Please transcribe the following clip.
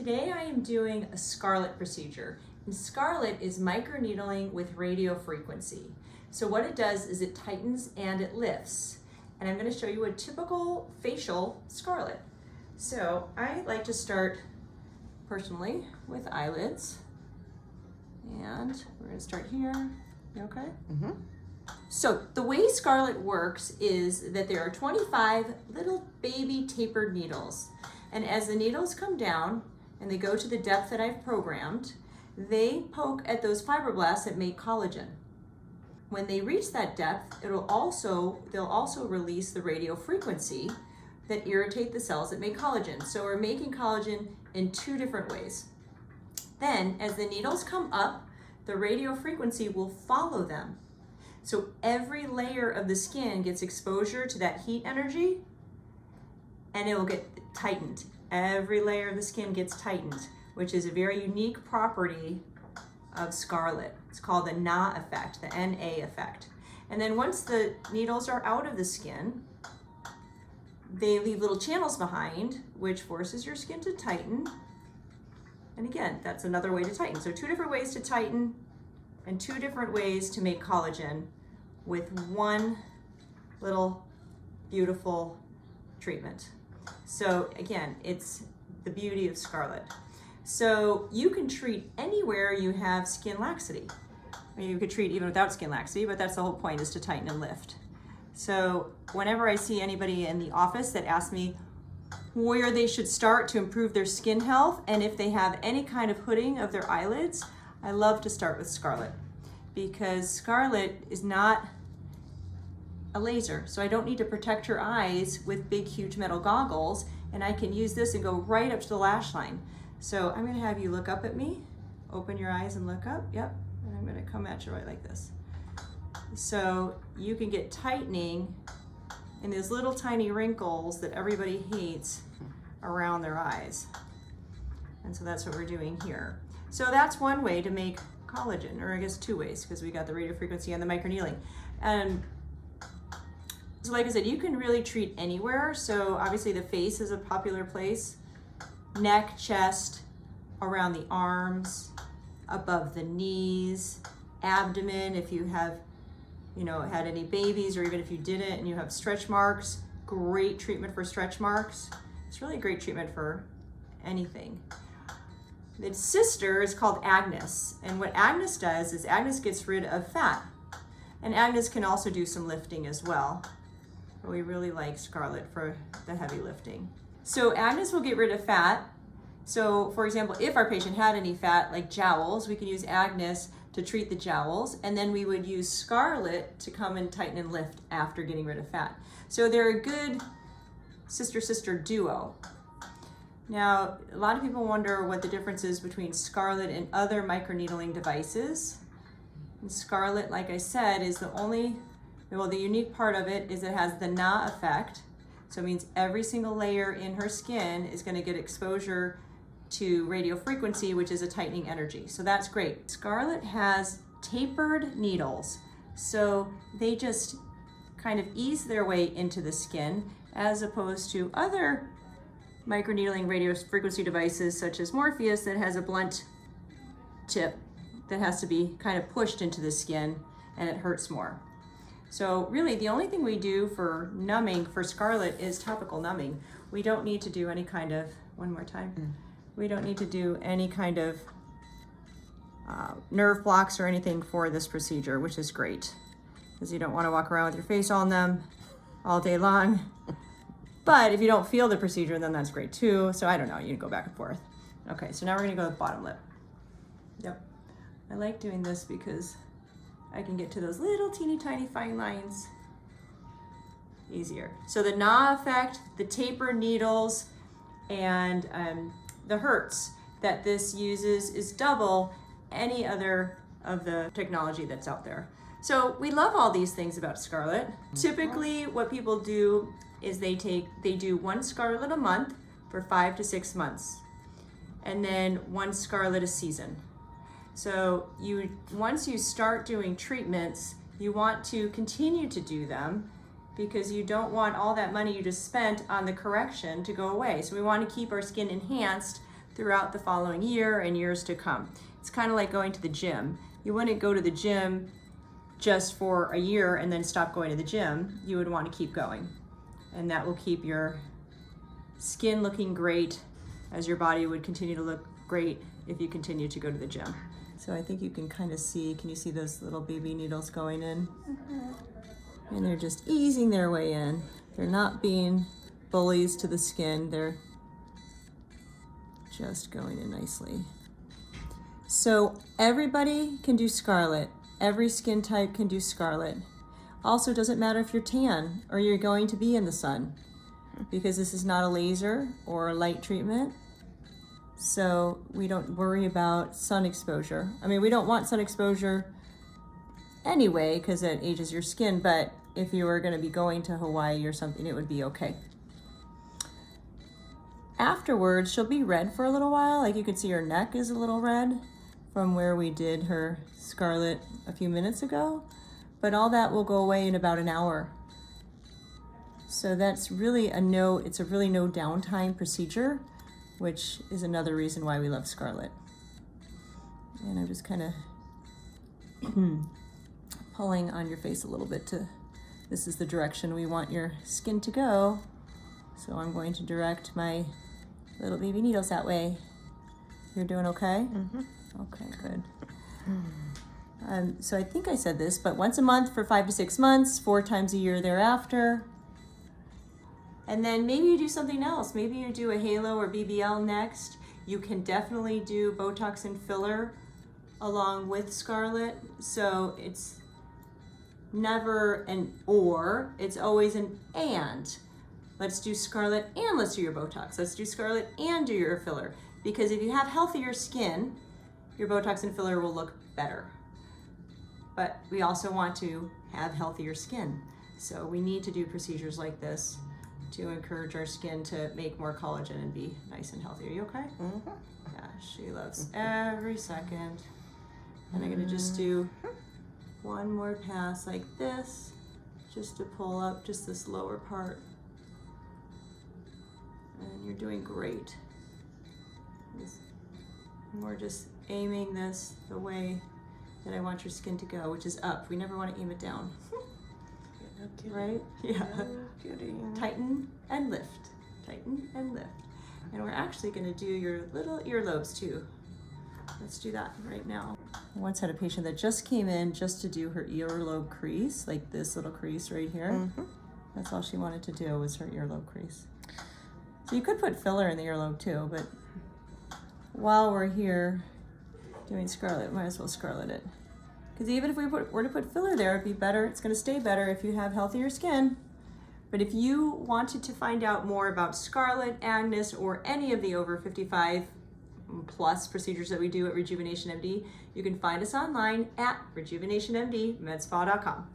Today I am doing a Scarlet procedure. And Scarlet is microneedling with radio frequency. So what it does is it tightens and it lifts. And I'm going to show you a typical facial Scarlet. So I like to start personally with eyelids. And we're going to start here. You okay? Mm-hmm. So the way Scarlet works is that there are 25 little baby tapered needles. And as the needles come down and they go to the depth that I've programmed, they poke at those fibroblasts that make collagen. When they reach that depth, they'll also release the radio frequency that irritate the cells that make collagen. So we're making collagen in two different ways. Then as the needles come up, the radio frequency will follow them. So every layer of the skin gets exposure to that heat energy and it will get tightened. Every layer of the skin gets tightened, which is a very unique property of Scarlet. It's called the NA effect, the NA effect. And then once the needles are out of the skin, they leave little channels behind, which forces your skin to tighten. And again, that's another way to tighten. So two different ways to tighten and two different ways to make collagen with one little beautiful treatment. So again, it's the beauty of Scarlet. So you can treat anywhere you have skin laxity. I mean, you could treat even without skin laxity, but that's the whole point, is to tighten and lift. So whenever I see anybody in the office that asks me where they should start to improve their skin health, and if they have any kind of hooding of their eyelids, I love to start with Scarlet, because Scarlet is not a laser. So I don't need to protect your eyes with big, huge metal goggles, and I can use this and go right up to the lash line. So I'm gonna have you look up at me, open your eyes and look up, yep, and I'm gonna come at you right like this. So you can get tightening in those little tiny wrinkles that everybody hates around their eyes. And so that's what we're doing here. So that's one way to make collagen, or I guess two ways, because we got the radio frequency and the microneedling. And so like I said, you can really treat anywhere. So obviously the face is a popular place. Neck, chest, around the arms, above the knees, abdomen, if you have, had any babies, or even if you didn't and you have stretch marks, great treatment for stretch marks. It's really a great treatment for anything. Its sister is called Agnes, and what Agnes does is Agnes gets rid of fat, and Agnes can also do some lifting as well. But we really like Scarlet for the heavy lifting. So Agnes will get rid of fat. So for example, if our patient had any fat like jowls, we can use Agnes to treat the jowls, and then we would use Scarlet to come and tighten and lift after getting rid of fat. So they're a good sister-sister duo. Now, a lot of people wonder what the difference is between Scarlet and other microneedling devices. And Scarlet, like I said, is the unique part of it is it has the NA effect. So it means every single layer in her skin is going to get exposure to radio frequency, which is a tightening energy. So that's great. Scarlet has tapered needles. So they just kind of ease their way into the skin, as opposed to other microneedling radio frequency devices such as Morpheus that has a blunt tip that has to be kind of pushed into the skin, and it hurts more. So really the only thing we do for numbing for Scarlet is topical numbing. We don't need to do any kind of, one more time, we don't need to do any kind of nerve blocks or anything for this procedure, which is great, because you don't want to walk around with your face all numb all day long. But if you don't feel the procedure, then that's great too. So I don't know, you can go back and forth. Okay, so now we're gonna go with bottom lip. Yep, I like doing this because I can get to those little teeny tiny fine lines easier. So the NA effect, the taper needles, and the hertz that this uses is double any other of the technology that's out there. So we love all these things about Scarlet. Typically what people do is they do one Scarlet a month for 5 to 6 months, and then one Scarlet a season. So once you start doing treatments, you want to continue to do them, because you don't want all that money you just spent on the correction to go away. So we want to keep our skin enhanced throughout the following year and years to come. It's kind of like going to the gym. You wouldn't go to the gym just for a year and then stop going to the gym. You would want to keep going. And that will keep your skin looking great, as your body would continue to look great if you continue to go to the gym. So I think you can kind of see, can you see those little baby needles going in? And they're just easing their way in. They're not being bullies to the skin. They're just going in nicely. So everybody can do Scarlet. Every skin type can do Scarlet. Also, it doesn't matter if you're tan or you're going to be in the sun, because this is not a laser or a light treatment. So we don't worry about sun exposure. I mean, we don't want sun exposure anyway, because it ages your skin, but if you were going to be going to Hawaii or something, it would be okay. Afterwards, she'll be red for a little while. Like you can see her neck is a little red from where we did her Scarlet a few minutes ago, but all that will go away in about an hour. So that's really it's a really no downtime procedure, which is another reason why we love Scarlet. And I'm just kind of pulling on your face a little bit this is the direction we want your skin to go. So I'm going to direct my little baby needles that way. You're doing okay? Mm-hmm. Okay, good. So I think I said this, but once a month for 5 to 6 months, 4 times a year thereafter. And then maybe you do something else. Maybe you do a halo or BBL next. You can definitely do Botox and filler along with Scarlet. So it's never an or, it's always an and. Let's do Scarlet and let's do your Botox. Let's do Scarlet and do your filler. Because if you have healthier skin, your Botox and filler will look better. But we also want to have healthier skin. So we need to do procedures like this to encourage our skin to make more collagen and be nice and healthy. Are you okay? Mm-hmm. Yeah, she loves every second. And I'm gonna just do one more pass like this, just to pull up just this lower part. And you're doing great. We're just aiming this the way that I want your skin to go, which is up. We never want to aim it down. Right? Yeah. Tighten and lift. Tighten and lift. And we're actually going to do your little earlobes too. Let's do that right now. I once had a patient that just came in just to do her earlobe crease, like this little crease right here. Mm-hmm. That's all she wanted to do was her earlobe crease. So you could put filler in the earlobe too, but while we're here doing Scarlet, might as well Scarlet it. Because even if we were to put filler there, it'd be better. It's going to stay better if you have healthier skin. But if you wanted to find out more about Scarlet, Agnes, or any of the over 55 plus procedures that we do at RejuvenationMD, you can find us online at RejuvenationMD, medspa.com.